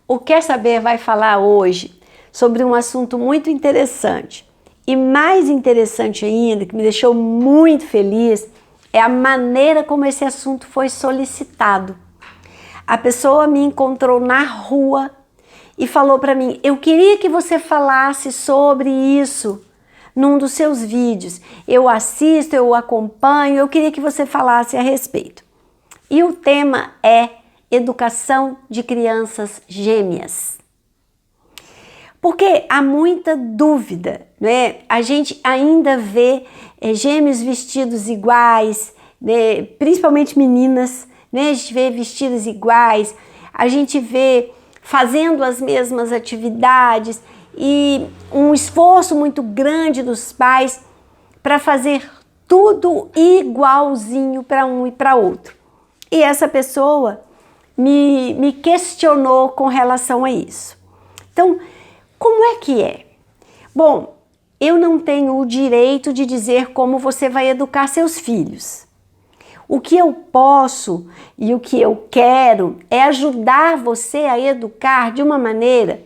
O Quer Saber vai falar hoje sobre um assunto muito interessante. E mais interessante ainda, que me deixou muito feliz, é a maneira como esse assunto foi solicitado. A pessoa me encontrou na rua e falou para mim: eu queria que você falasse sobre isso num dos seus vídeos. Eu assisto, eu acompanho, eu queria que você falasse a respeito. E o tema é educação de crianças gêmeas. Porque há muita dúvida, né? A gente ainda vê gêmeos vestidos iguais, né? Principalmente meninas, né? A gente vê vestidos iguais, a gente vê fazendo as mesmas atividades e um esforço muito grande dos pais para fazer tudo igualzinho para um e para outro. E essa pessoa me questionou com relação a isso. Então, como é que é? Bom, eu não tenho o direito de dizer como você vai educar seus filhos. O que eu posso e o que eu quero é ajudar você a educar de uma maneira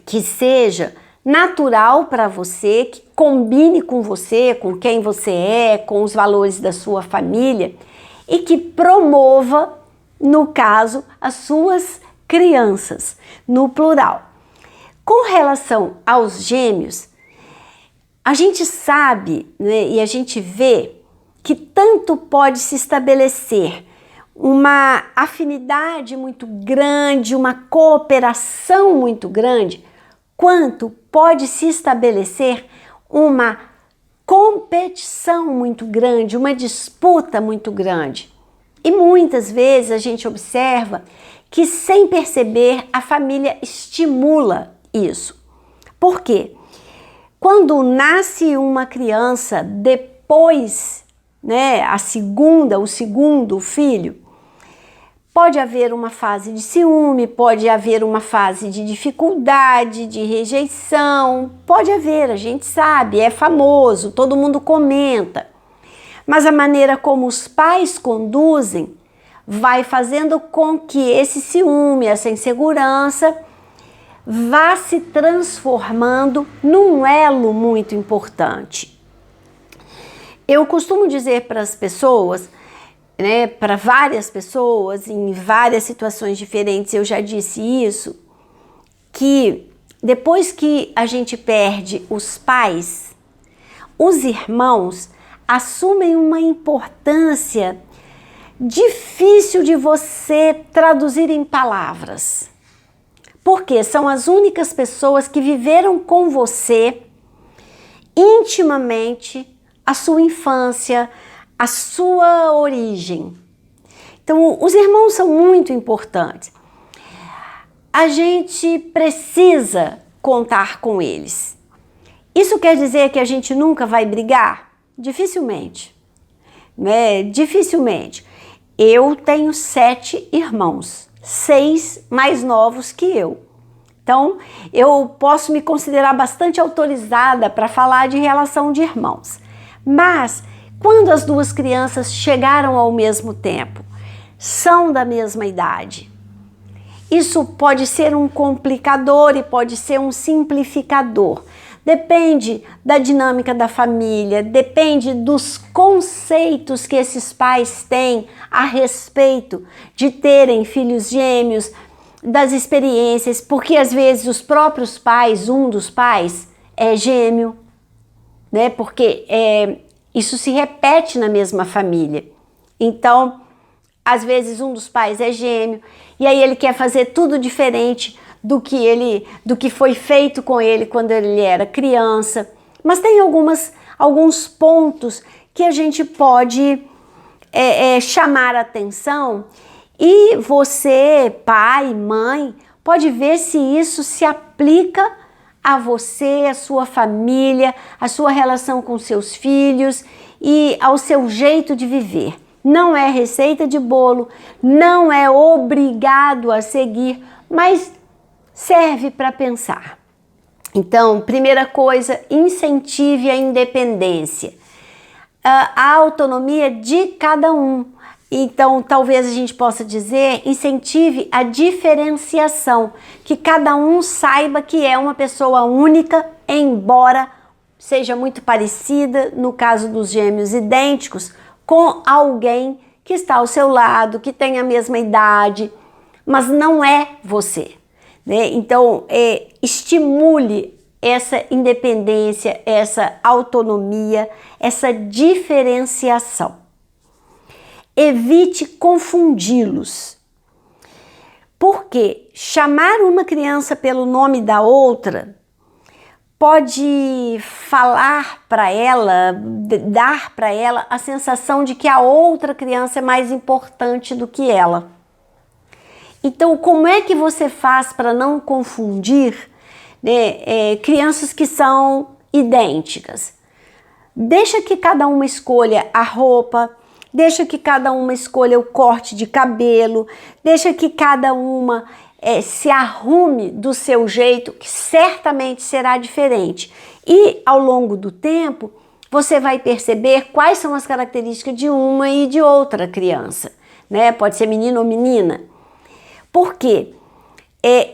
que seja natural para você, que combine com você, com quem você é, com os valores da sua família e que promova, no caso, as suas crianças, no plural. Com relação aos gêmeos, a gente sabe, né, e a gente vê que tanto pode se estabelecer uma afinidade muito grande, uma cooperação muito grande, quanto pode se estabelecer uma competição muito grande, uma disputa muito grande. E muitas vezes a gente observa que, sem perceber, a família estimula isso. Por quê? Quando nasce uma criança, depois, né, o segundo filho, pode haver uma fase de ciúme, pode haver uma fase de dificuldade, de rejeição, pode haver, a gente sabe, é famoso, todo mundo comenta. Mas a maneira como os pais conduzem vai fazendo com que esse ciúme, essa insegurança, vá se transformando num elo muito importante. Eu costumo dizer para as pessoas, né, para várias pessoas, em várias situações diferentes, eu já disse isso, que depois que a gente perde os pais, os irmãos assumem uma importância difícil de você traduzir em palavras. Porque são as únicas pessoas que viveram com você intimamente a sua infância, a sua origem. Então, os irmãos são muito importantes. A gente precisa contar com eles. Isso quer dizer que a gente nunca vai brigar? Dificilmente, né? Dificilmente. Eu tenho 7 irmãos, 6 mais novos que eu. Então, eu posso me considerar bastante autorizada para falar de relação de irmãos. Mas, quando as duas crianças chegaram ao mesmo tempo, são da mesma idade, isso pode ser um complicador e pode ser um simplificador. Depende da dinâmica da família, depende dos conceitos que esses pais têm a respeito de terem filhos gêmeos, das experiências, porque às vezes os próprios pais, um dos pais é gêmeo, né? Porque isso se repete na mesma família. Então, às vezes um dos pais é gêmeo e aí ele quer fazer tudo diferente do que foi feito com ele quando ele era criança. Mas tem alguns pontos que a gente pode chamar a atenção e você, pai, mãe, pode ver se isso se aplica a você, a sua família, a sua relação com seus filhos e ao seu jeito de viver. Não é receita de bolo, não é obrigado a seguir, mas serve para pensar. Então, primeira coisa, incentive a independência, a autonomia de cada um. Então, talvez a gente possa dizer, incentive a diferenciação, que cada um saiba que é uma pessoa única, embora seja muito parecida, no caso dos gêmeos idênticos, com alguém que está ao seu lado, que tem a mesma idade, mas não é você, né? Então, estimule essa independência, essa autonomia, essa diferenciação. Evite confundi-los. Porque chamar uma criança pelo nome da outra pode falar para ela, dar para ela a sensação de que a outra criança é mais importante do que ela. Então, como é que você faz para não confundir, né, crianças que são idênticas? Deixa que cada uma escolha a roupa, deixa que cada uma escolha o corte de cabelo, deixa que cada uma se arrume do seu jeito, que certamente será diferente. E ao longo do tempo, você vai perceber quais são as características de uma e de outra criança, né? Pode ser menino ou menina. Por quê?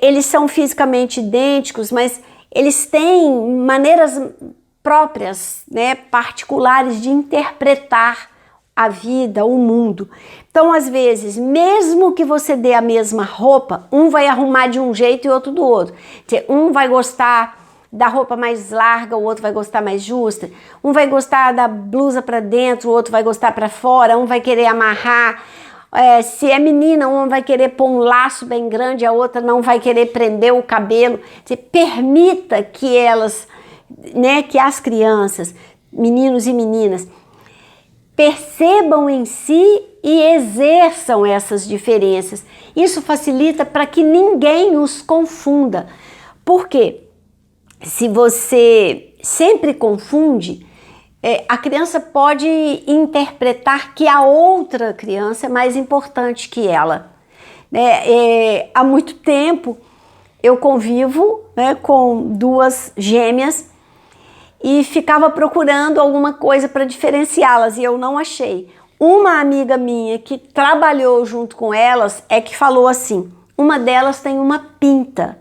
Eles são fisicamente idênticos, mas eles têm maneiras próprias, né, particulares de interpretar a vida, o mundo. Então, às vezes, mesmo que você dê a mesma roupa, um vai arrumar de um jeito e outro do outro. Um vai gostar da roupa mais larga, o outro vai gostar mais justa. Um vai gostar da blusa para dentro, o outro vai gostar para fora. Um vai querer amarrar. Se é menina, uma vai querer pôr um laço bem grande, a outra não vai querer prender o cabelo. Permita que elas, né, que as crianças, meninos e meninas, percebam em si e exerçam essas diferenças. Isso facilita para que ninguém os confunda. Por quê? Se você sempre confunde, a criança pode interpretar que a outra criança é mais importante que ela. Há muito tempo eu convivo, né, com duas gêmeas e ficava procurando alguma coisa para diferenciá-las e eu não achei. Uma amiga minha que trabalhou junto com elas que falou assim: uma delas tem uma pinta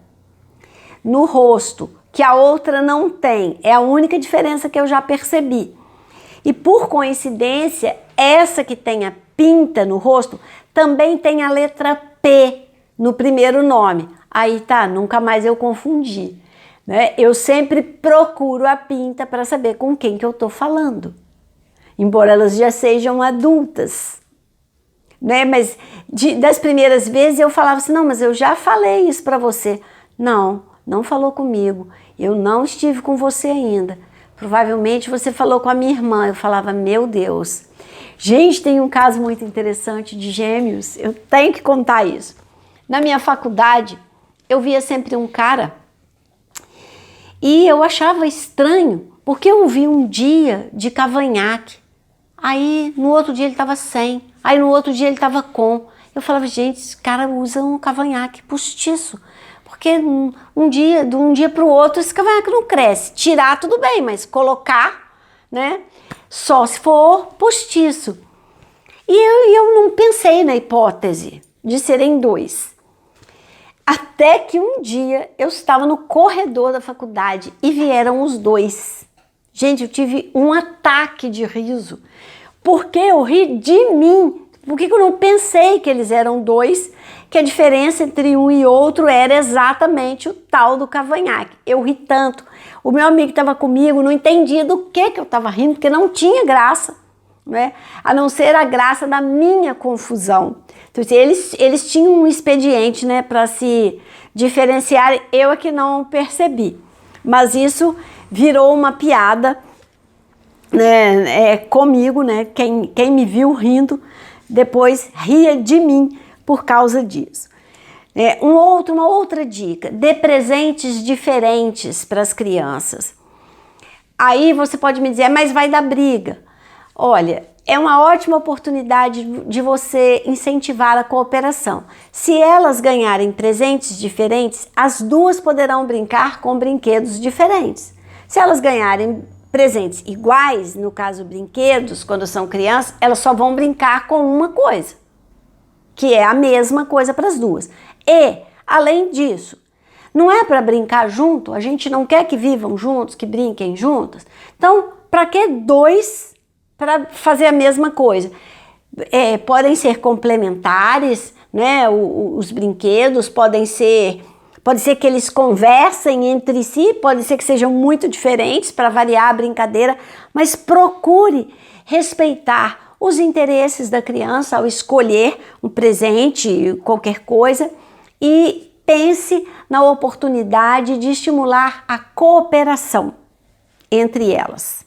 no rosto que a outra não tem. É a única diferença que eu já percebi. E por coincidência, essa que tem a pinta no rosto também tem a letra P no primeiro nome. Aí tá, nunca mais eu confundi. Né? Eu sempre procuro a pinta para saber com quem que eu estou falando, embora elas já sejam adultas, né? Mas das primeiras vezes eu falava assim: não, mas eu já falei isso para você. Não falou comigo, eu não estive com você ainda, provavelmente você falou com a minha irmã. Eu falava: meu Deus. Gente, tem um caso muito interessante de gêmeos, eu tenho que contar isso. Na minha faculdade eu via sempre um cara e eu achava estranho, porque eu vi um dia de cavanhaque, aí no outro dia ele estava sem, aí no outro dia ele estava com. Eu falava: gente, esse cara usa um cavanhaque postiço, porque de um dia para o outro esse cavanhaque não cresce. Tirar tudo bem, mas colocar, né, só se for postiço. E eu não pensei na hipótese de serem dois. Até que um dia eu estava no corredor da faculdade e vieram os dois. Gente, eu tive um ataque de riso, porque eu ri de mim. Por que eu não pensei que eles eram dois, que a diferença entre um e outro era exatamente o tal do cavanhaque? Eu ri tanto. O meu amigo que estava comigo não entendia do que eu estava rindo, porque não tinha graça, né? A não ser a graça da minha confusão. Então, eles tinham um expediente, né, para se diferenciar, eu é que não percebi. Mas isso virou uma piada, né, comigo, né? Quem me viu rindo depois ria de mim por causa disso. Uma outra dica: dê presentes diferentes para as crianças. Aí você pode me dizer: mas vai dar briga. Olha, é uma ótima oportunidade de você incentivar a cooperação. Se elas ganharem presentes diferentes, as duas poderão brincar com brinquedos diferentes. Se elas ganharem presentes iguais, no caso brinquedos, quando são crianças, elas só vão brincar com uma coisa, que é a mesma coisa para as duas. E, além disso, não é para brincar junto, a gente não quer que vivam juntos, que brinquem juntas. Então, para que dois para fazer a mesma coisa? Podem ser complementares, né? Os brinquedos pode ser que eles conversem entre si, pode ser que sejam muito diferentes para variar a brincadeira, mas procure respeitar os interesses da criança ao escolher um presente, qualquer coisa, e pense na oportunidade de estimular a cooperação entre elas.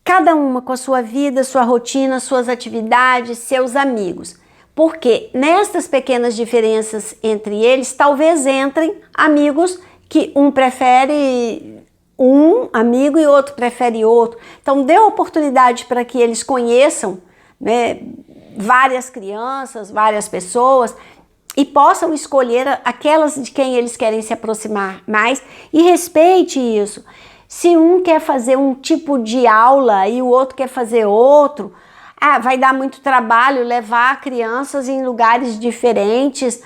Cada uma com a sua vida, sua rotina, suas atividades, seus amigos. Porque nestas pequenas diferenças entre eles, talvez entrem amigos que um prefere um amigo e outro prefere outro. Então dê oportunidade para que eles conheçam, né, várias crianças, várias pessoas e possam escolher aquelas de quem eles querem se aproximar mais e respeite isso. Se um quer fazer um tipo de aula e o outro quer fazer outro, vai dar muito trabalho levar crianças em lugares diferentes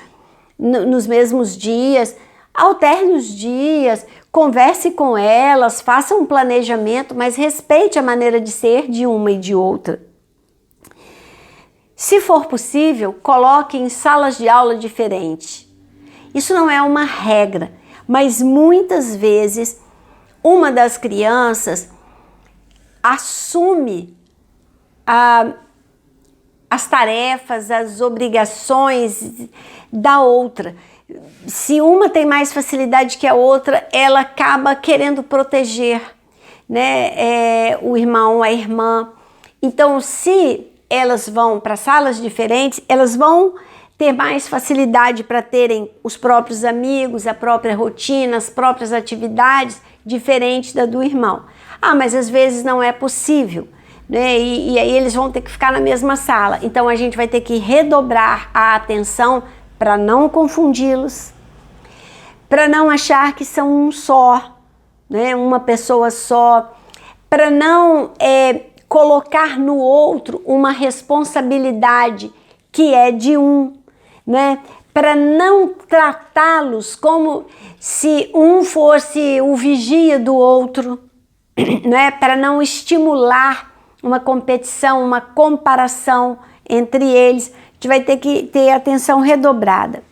nos mesmos dias. Alterne os dias, converse com elas, faça um planejamento, mas respeite a maneira de ser de uma e de outra. Se for possível, coloque em salas de aula diferentes. Isso não é uma regra, mas muitas vezes uma das crianças assume as tarefas, as obrigações da outra. Se uma tem mais facilidade que a outra, ela acaba querendo proteger, né, o irmão, a irmã. Então, se elas vão para salas diferentes, elas vão ter mais facilidade para terem os próprios amigos, a própria rotina, as próprias atividades diferentes da do irmão. Mas às vezes não é possível, né? E aí eles vão ter que ficar na mesma sala. Então a gente vai ter que redobrar a atenção para não confundi-los, para não achar que são um só, né? Uma pessoa só, para não colocar no outro uma responsabilidade que é de um, né? Para não tratá-los como se um fosse o vigia do outro, né? Para não estimular uma competição, uma comparação entre eles. A gente vai ter que ter atenção redobrada.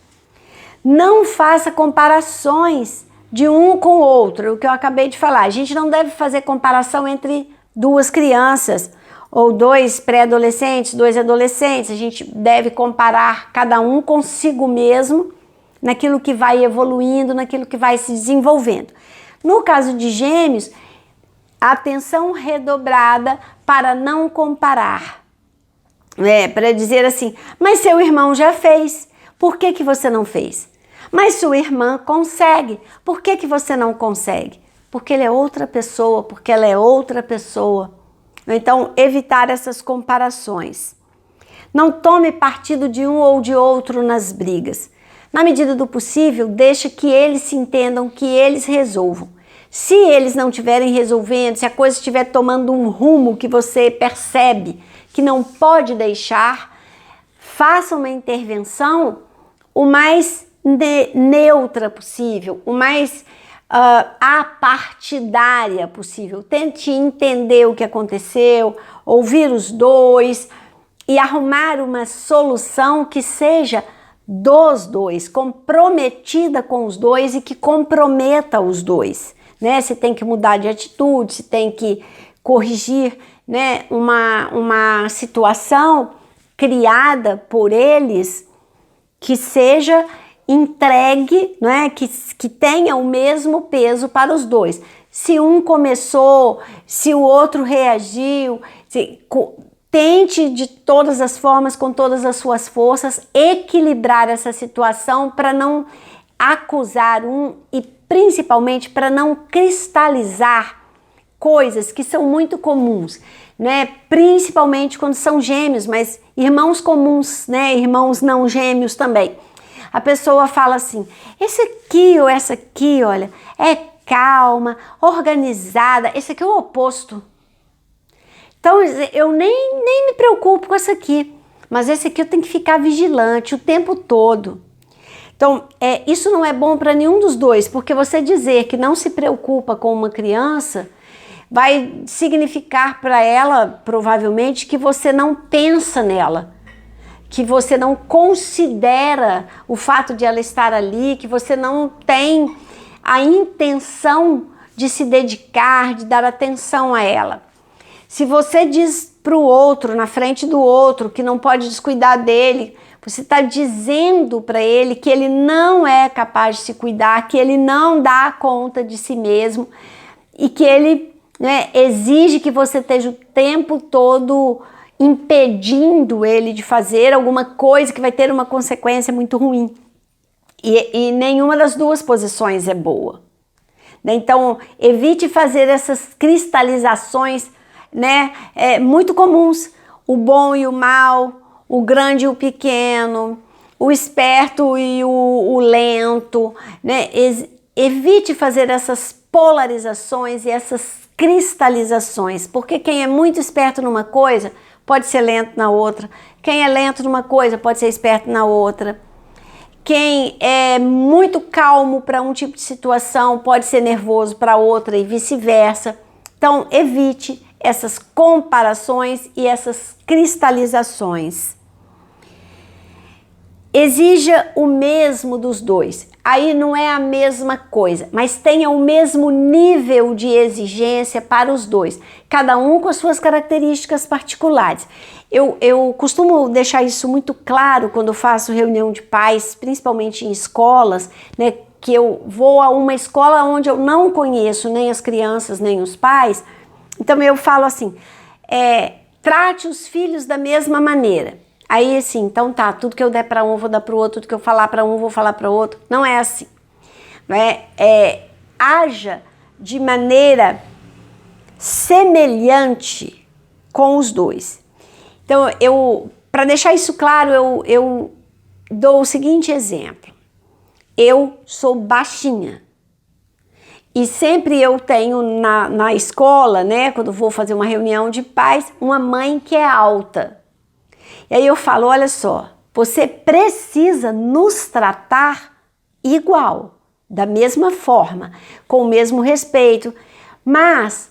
Não faça comparações de um com o outro, o que eu acabei de falar. A gente não deve fazer comparação entre duas crianças ou dois pré-adolescentes, dois adolescentes. A gente deve comparar cada um consigo mesmo, naquilo que vai evoluindo, naquilo que vai se desenvolvendo. No caso de gêmeos, atenção redobrada para não comparar. Para dizer assim, mas seu irmão já fez, por que que você não fez? Mas sua irmã consegue, por que que você não consegue? Porque ele é outra pessoa, porque ela é outra pessoa. Então, evitar essas comparações. Não tome partido de um ou de outro nas brigas. Na medida do possível, deixe que eles se entendam, que eles resolvam. Se eles não estiverem resolvendo, se a coisa estiver tomando um rumo que você percebe que não pode deixar, faça uma intervenção o mais neutra possível, o mais apartidária possível. Tente entender o que aconteceu, ouvir os dois e arrumar uma solução que seja dos dois, comprometida com os dois e que comprometa os dois, né? Se tem que mudar de atitude, se tem que corrigir, né, uma situação criada por eles, que seja entregue, né, que tenha o mesmo peso para os dois. Se um começou, se o outro reagiu, tente de todas as formas, com todas as suas forças, equilibrar essa situação para não acusar um e principalmente para não cristalizar coisas que são muito comuns, né? Principalmente quando são gêmeos, mas irmãos comuns, né? Irmãos não gêmeos também. A pessoa fala assim, esse aqui ou essa aqui, olha, é calma, organizada. Esse aqui é o oposto. Então eu nem me preocupo com essa aqui, mas esse aqui eu tenho que ficar vigilante o tempo todo. Então isso não é bom para nenhum dos dois, porque você dizer que não se preocupa com uma criança vai significar para ela, provavelmente, que você não pensa nela, que você não considera o fato de ela estar ali, que você não tem a intenção de se dedicar, de dar atenção a ela. Se você diz para o outro, na frente do outro, que não pode descuidar dele, você está dizendo para ele que ele não é capaz de se cuidar, que ele não dá conta de si mesmo e que ele, né, exige que você esteja o tempo todo impedindo ele de fazer alguma coisa que vai ter uma consequência muito ruim. E nenhuma das duas posições é boa. Então, evite fazer essas cristalizações, né, muito comuns. O bom e o mal, o grande e o pequeno, o esperto e o lento, né? Evite fazer essas polarizações e essas cristalizações, porque quem é muito esperto numa coisa pode ser lento na outra, quem é lento numa coisa pode ser esperto na outra, quem é muito calmo para um tipo de situação pode ser nervoso para outra e vice-versa. Então evite essas comparações e essas cristalizações. Exija o mesmo dos dois. Aí não é a mesma coisa, mas tenha o mesmo nível de exigência para os dois, cada um com as suas características particulares. Eu costumo deixar isso muito claro quando faço reunião de pais, principalmente em escolas, né, que eu vou a uma escola onde eu não conheço nem as crianças, nem os pais. Então eu falo assim, trate os filhos da mesma maneira. Aí assim, então tá, tudo que eu der para um, eu vou dar para o outro, tudo que eu falar para um, eu vou falar para o outro. Não é assim. Haja de maneira semelhante com os dois. Então, para deixar isso claro, eu dou o seguinte exemplo. Eu sou baixinha. E sempre eu tenho na escola, né, quando vou fazer uma reunião de pais, uma mãe que é alta. E aí eu falo, olha só, você precisa nos tratar igual, da mesma forma, com o mesmo respeito. Mas,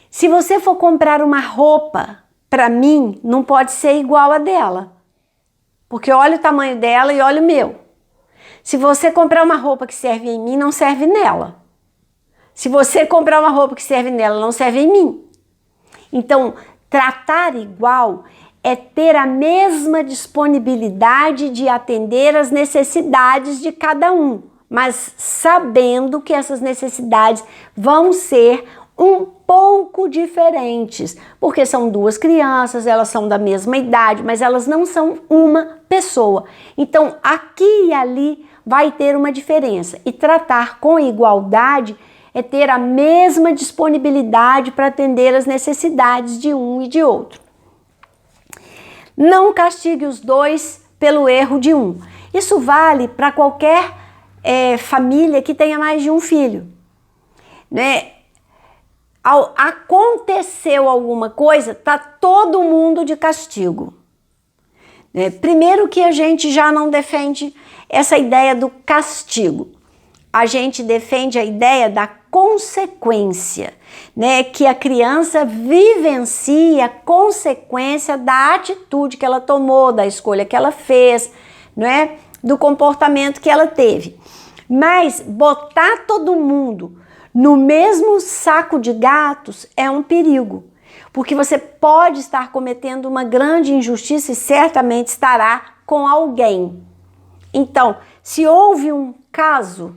se você for comprar uma roupa, para mim, não pode ser igual a dela. Porque olha o tamanho dela e olha o meu. Se você comprar uma roupa que serve em mim, não serve nela. Se você comprar uma roupa que serve nela, não serve em mim. Então, tratar igual é ter a mesma disponibilidade de atender às necessidades de cada um, mas sabendo que essas necessidades vão ser um pouco diferentes, porque são duas crianças, elas são da mesma idade, mas elas não são uma pessoa. Então, aqui e ali vai ter uma diferença, e tratar com igualdade é ter a mesma disponibilidade para atender às necessidades de um e de outro. Não castigue os dois pelo erro de um. Isso vale para qualquer família que tenha mais de um filho, né? Aconteceu alguma coisa, tá todo mundo de castigo. Primeiro que a gente já não defende essa ideia do castigo. A gente defende a ideia da consequência, né? Que a criança vivencie a consequência da atitude que ela tomou, da escolha que ela fez, né? Do comportamento que ela teve. Mas botar todo mundo no mesmo saco de gatos é um perigo, porque você pode estar cometendo uma grande injustiça e certamente estará com alguém. Então, se houve um caso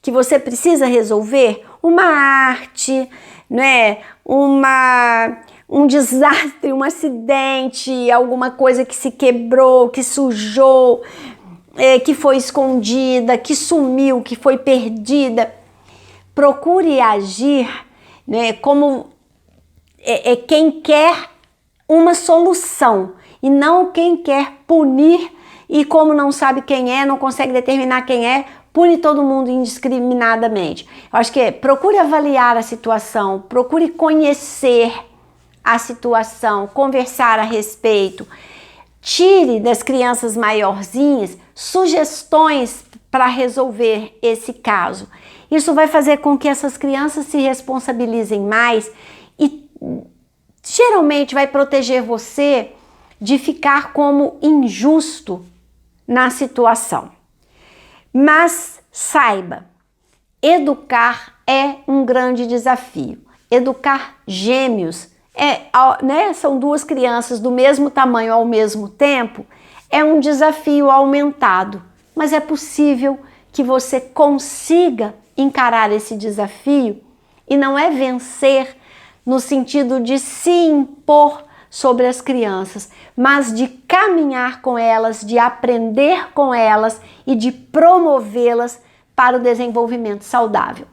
que você precisa resolver, uma arte, né, um desastre, um acidente, alguma coisa que se quebrou, que sujou, que foi escondida, que sumiu, que foi perdida, procure agir, né, como quem quer uma solução e não quem quer punir, e como não sabe quem é, não consegue determinar quem é, pune todo mundo indiscriminadamente. Eu acho que procure avaliar a situação, procure conhecer a situação, conversar a respeito. Tire das crianças maiorzinhas sugestões para resolver esse caso. Isso vai fazer com que essas crianças se responsabilizem mais e geralmente vai proteger você de ficar como injusto na situação. Mas saiba, educar é um grande desafio. Educar gêmeos, são duas crianças do mesmo tamanho ao mesmo tempo, é um desafio aumentado. Mas é possível que você consiga encarar esse desafio e não é vencer no sentido de se impor sobre as crianças, mas de caminhar com elas, de aprender com elas e de promovê-las para o desenvolvimento saudável.